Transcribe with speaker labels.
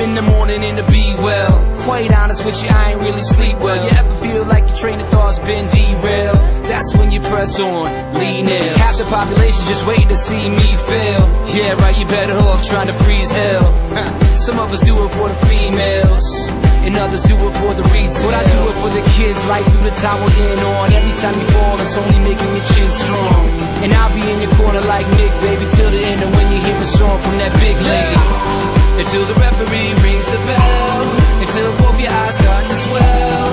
Speaker 1: in the morning and to be well. Quite honest with you, I ain't really sleep well. You ever feel like your train of thought's been derailed? That's when you press on, lean in. Half the population just waiting to see me fail. Yeah, right, you better off trying to freeze hell. Some of us do it for the females, and others do it for the retail. But I do it for the kids, life through the time we're in on. Every time you fall, it's only making your chin strong. And I'll be in your corner like Nick, baby, till the end. And when you hear a song from that big lady, until the referee rings the bell, until both your eyes start to swell.